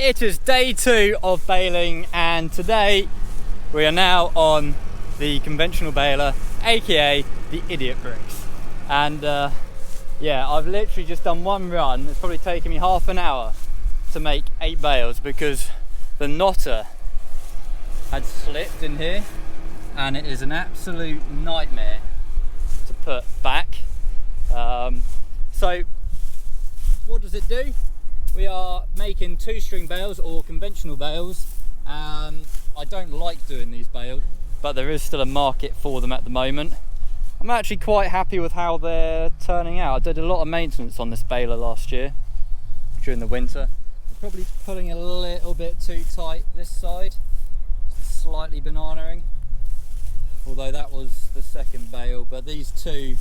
It is day 2 of baling, and today we are now on the conventional baler, aka the idiot bricks. And yeah, I've literally just done one run. It's probably taken me half an hour to make 8 bales because the knotter had slipped in here, and it is an absolute nightmare to put back. So what does it do? We are making 2-string bales or conventional bales. I don't like doing these bales, but there is still a market for them at the moment. I'm actually quite happy with how they're turning out. I did a lot of maintenance on this baler last year during the winter. Probably pulling a little bit too tight this side, slightly bananaing, although that was the second bale, but these two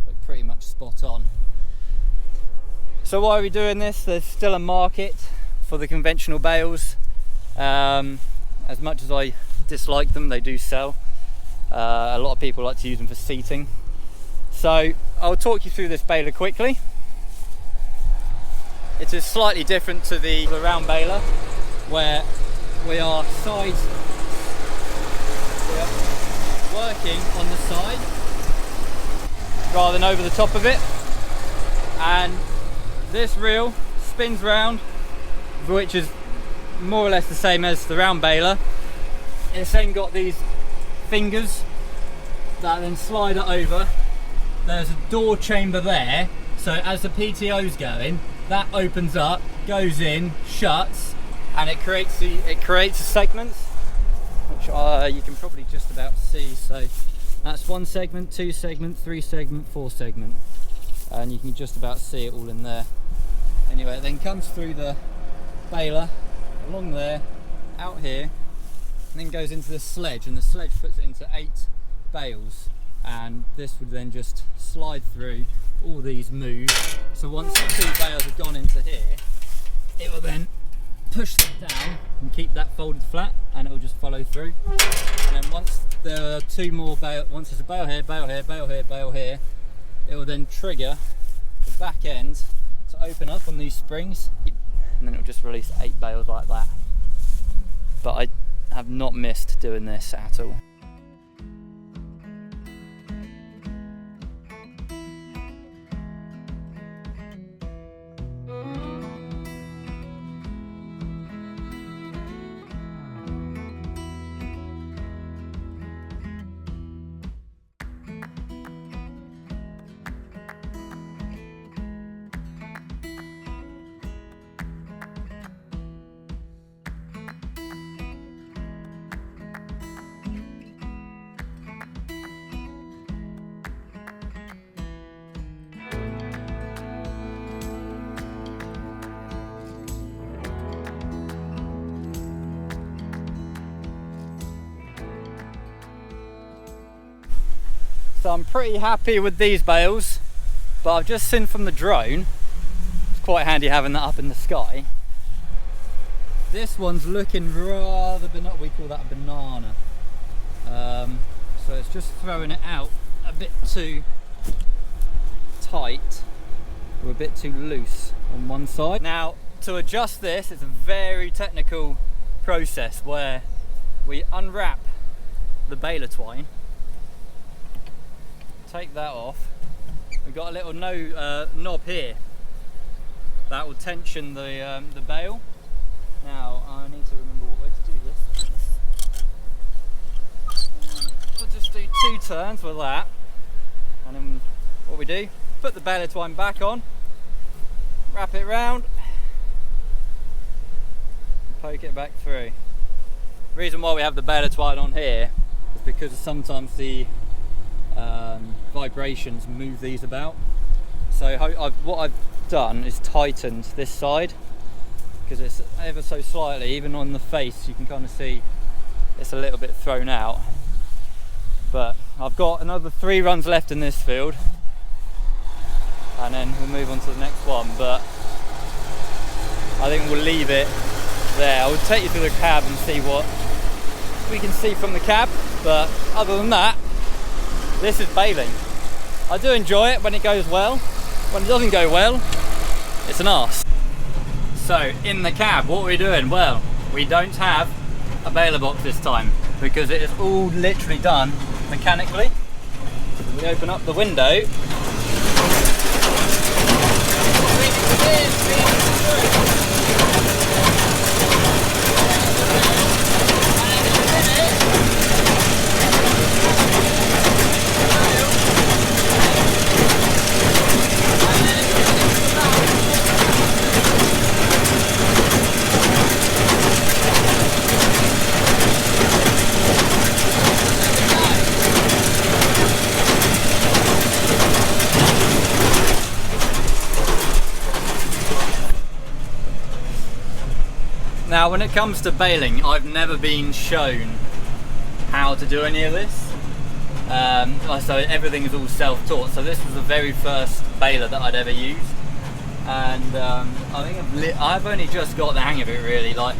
look pretty much spot on. So why are we doing this? There's still a market for the conventional bales. As much as I dislike them, they do sell. A lot of people like to use them for seating. So I'll talk you through this baler quickly. It is slightly different to the round baler, where we are working on the side rather than over the top of it. And this reel spins round, which is more or less the same as the round baler. It's then got these fingers that then slide it over. There's a door chamber there, so as the PTO's going, that opens up, goes in, shuts, and it creates a segment, which you can probably just about see. So that's 1 segment, 2 segment, 3 segment, 4 segment, and you can just about see it all in there. Anyway, it then comes through the baler, along there, out here, and then goes into the sledge, and the sledge puts it into 8 bales, and this would then just slide through. All these move, so once the 2 bales have gone into here, it will then push that down and keep that folded flat, and it will just follow through. And then once there are 2 more bales, once there's a bale here, bale here, bale here, bale here, it will then trigger the back end to open up on these springs, and then it will just release 8 bales like that. But I have not missed doing this at all. So I'm pretty happy with these bales, but I've just seen from the drone, it's quite handy having that up in the sky. This one's looking rather, we call that a banana. So it's just throwing it out a bit too tight, or a bit too loose on one side. Now, to adjust this, it's a very technical process where we unwrap the baler twine, take that off. We've got a little knob here that will tension the bale. Now I need to remember what way to do this. We'll just do 2 turns with that, and then what we do, put the baler twine back on, wrap it round, and poke it back through. The reason why we have the baler twine on here is because sometimes the vibrations move these about. So what I've done is tightened this side, because it's ever so slightly, even on the face you can kind of see it's a little bit thrown out. But I've got another 3 runs left in this field, and then we'll move on to the next one, but I think we'll leave it there. I will take you through the cab and see what we can see from the cab, but other than that, this is baling. I do enjoy it when it goes well. When it doesn't go well, it's an arse. So in the cab, what are we doing? Well, we don't have a baler box this time because it is all literally done mechanically. We open up the window. Now when it comes to baling, I've never been shown how to do any of this. So everything is all self-taught. So this was the very first baler that I'd ever used. And I think I've only just got the hang of it really. Like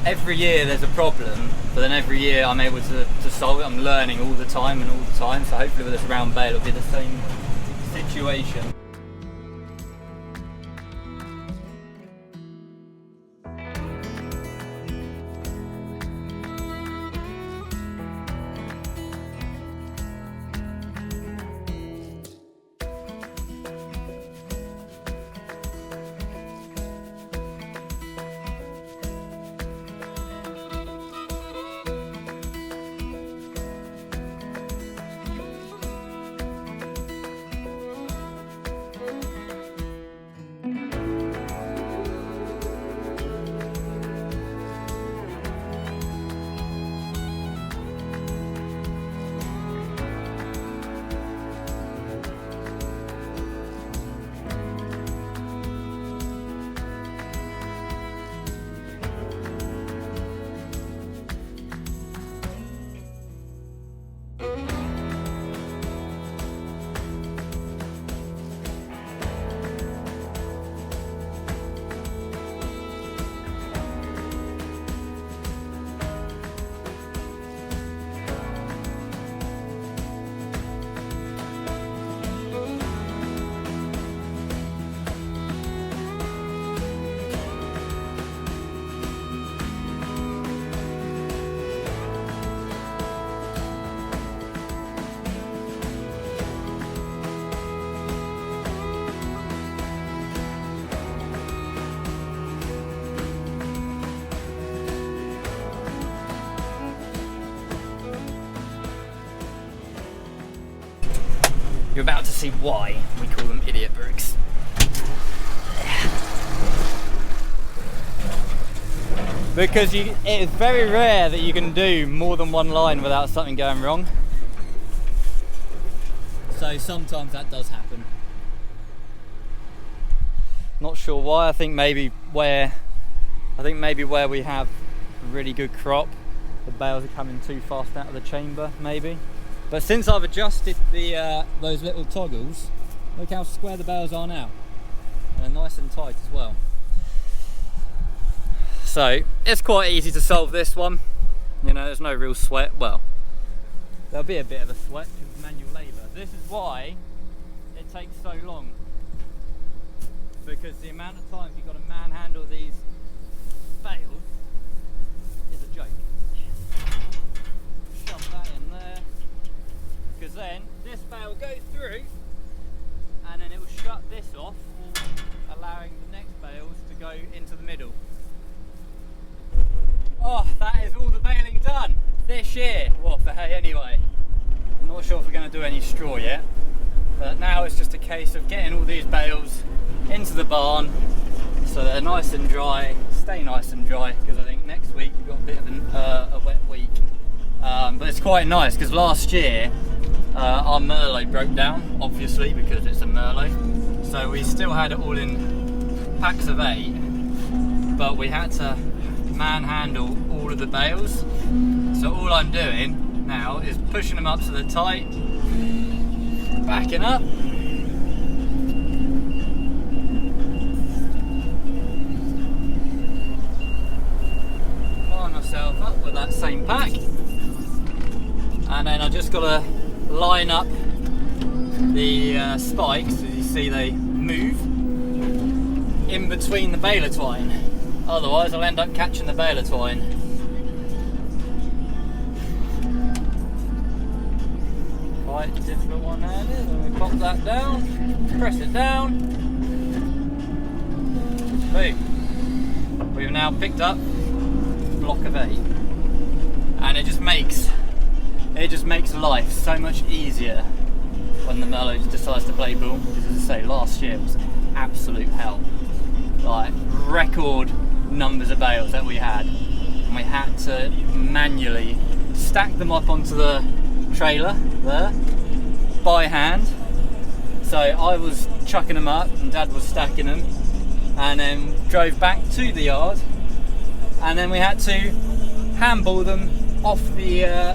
every year there's a problem, but then every year I'm able to solve it. I'm learning all the time. So hopefully with this round bale it'll be the same situation. You're about to see why we call them idiot bricks. Because it is very rare that you can do more than one line without something going wrong. So sometimes that does happen. Not sure why. I think maybe where we have a really good crop, the bales are coming too fast out of the chamber, maybe. But since I've adjusted the those little toggles, look how square the bales are now. And they're nice and tight as well. So it's quite easy to solve this one. You know, there's no real sweat. Well, there'll be a bit of a sweat because manual labour. This is why it takes so long. Because the amount of times you've got to manhandle these bales is a joke. Shove that in there. Because then this bale will go through and then it will shut this off, allowing the next bales to go into the middle. Oh, that is all the baling done this year. Well, for hay anyway. I'm not sure if we're going to do any straw yet, but now it's just a case of getting all these bales into the barn so they're nice and dry, stay nice and dry, because I think next week we've got a bit of a wet week. But it's quite nice because last year our Merlot broke down, obviously, because it's a Merlot. So we still had it all in packs of 8, but we had to manhandle all of the bales. So all I'm doing now is pushing them up so they're tight, backing up, line myself up with that same pack, and then I just got to line up the spikes. As you see, they move in between the baler twine. Otherwise I'll end up catching the bale of twine. Quite difficult one-handed, and we pop that down, press it down, boom. We've now picked up a block of 8, and it just makes life so much easier when the Merlot decides to play ball. Because as I say, last year was absolute hell. Like, record numbers of bales that we had, and we had to manually stack them up onto the trailer there by hand. So I was chucking them up and Dad was stacking them, and then drove back to the yard, and then we had to handball them off the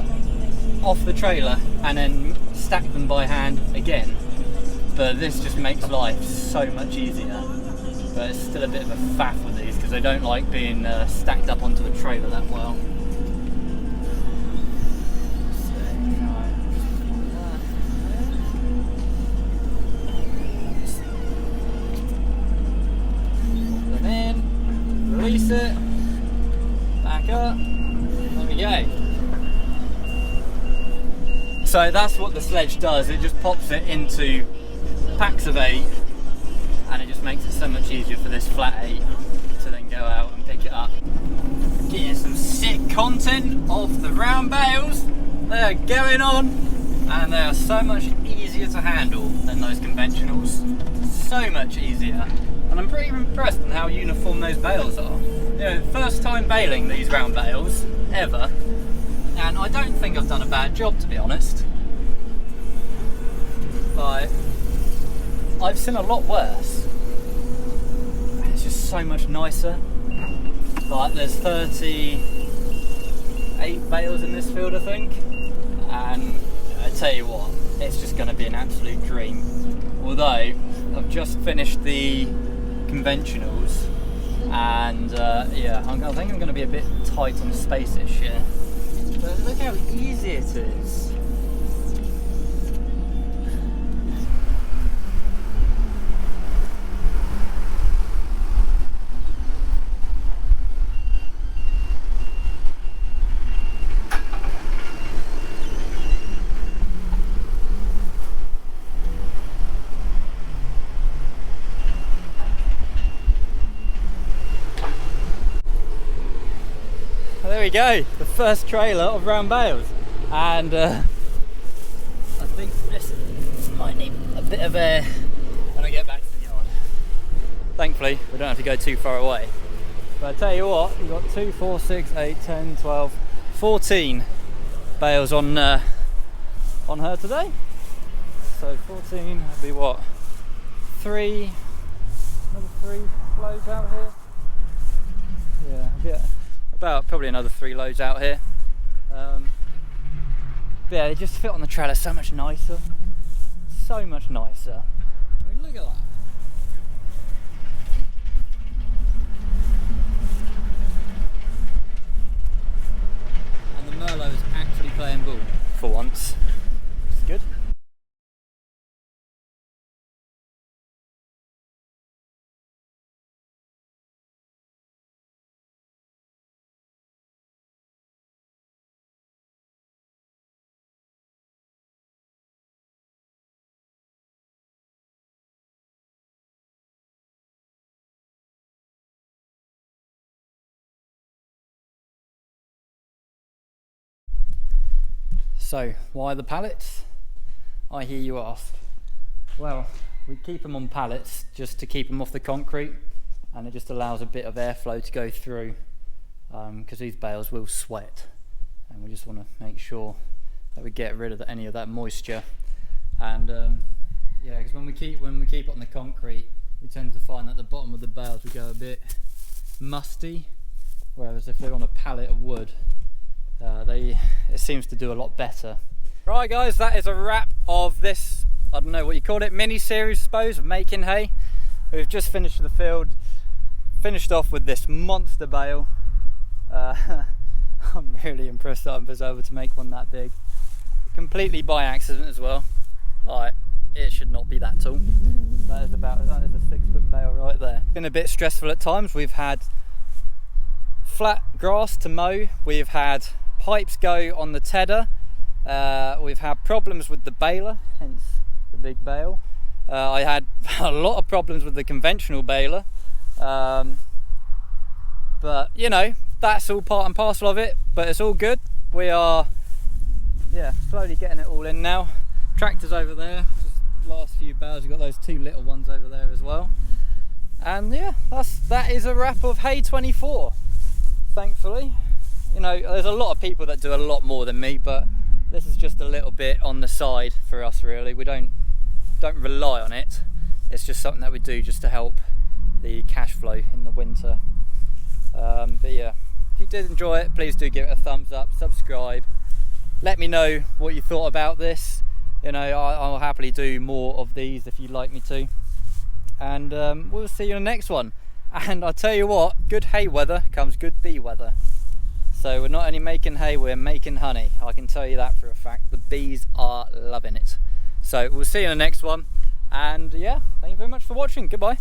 trailer and then stack them by hand again. But this just makes life so much easier. But it's still a bit of a faff with these because they don't like being stacked up onto a trailer that well. Put them in, release it, back up, there we go. So that's what the sledge does, it just pops it into packs of 8, and it just makes it so much easier for this flat 8 to then go out and pick it up. Getting some sick content of the round bales. They are going on, and they are so much easier to handle than those conventionals. So much easier. And I'm pretty impressed in how uniform those bales are. You know, first time baling these round bales ever, and I don't think I've done a bad job, to be honest. Like, I've seen a lot worse. It's just so much nicer. Like, there's 38 bales in this field, I think, and I tell you what, it's just going to be an absolute dream. Although I've just finished the conventionals, and yeah, I think I'm going to be a bit tight on space this year. But look how easy it is. There we go, the first trailer of round bales, and I think this might need a bit of air when I get back to the yard. Thankfully we don't have to go too far away, but I tell you what, we've got 2, 4, 6, 8, 10, 12, 14 bales on her today. So 14 would be what, another 3 loads out here. Yeah, about probably another 3 loads out here. But yeah, they just fit on the trailer so much nicer. So much nicer. I mean, look at that. And the Merlot is actually playing ball for once. It's good. So, why the pallets? I hear you ask. Well, we keep them on pallets just to keep them off the concrete, and it just allows a bit of airflow to go through, because these bales will sweat, and we just want to make sure that we get rid of any of that moisture. And yeah, because when we keep it on the concrete, we tend to find that the bottom of the bales will go a bit musty, whereas if they're on a pallet of wood, it seems to do a lot better. Right guys, that is a wrap of this, I don't know what you call it, mini-series I suppose, of making hay. We've just finished the field, finished off with this monster bale. I'm really impressed that I was able to make one that big. Completely by accident as well. Like, it should not be that tall. That is a 6-foot bale right there. Been a bit stressful at times. We've had flat grass to mow. We've had pipes go on the tedder. We've had problems with the baler, hence the big bale. I had a lot of problems with the conventional baler, but you know, that's all part and parcel of it, but it's all good. We are slowly getting it all in now. Tractor's over there, just last few bales. We've got those 2 little ones over there as well. And yeah, that is a wrap of Hay 24, thankfully. You know, there's a lot of people that do a lot more than me, but this is just a little bit on the side for us, really. We don't rely on it. It's just something that we do just to help the cash flow in the winter. But yeah, if you did enjoy it, please do give it a thumbs up, subscribe. Let me know what you thought about this. You know, I'll happily do more of these if you'd like me to. And we'll see you in the next one. And I'll tell you what, good hay weather comes good bee weather. So we're not only making hay, we're making honey. I can tell you that for a fact. The bees are loving it. So we'll see you in the next one. And yeah, thank you very much for watching. Goodbye.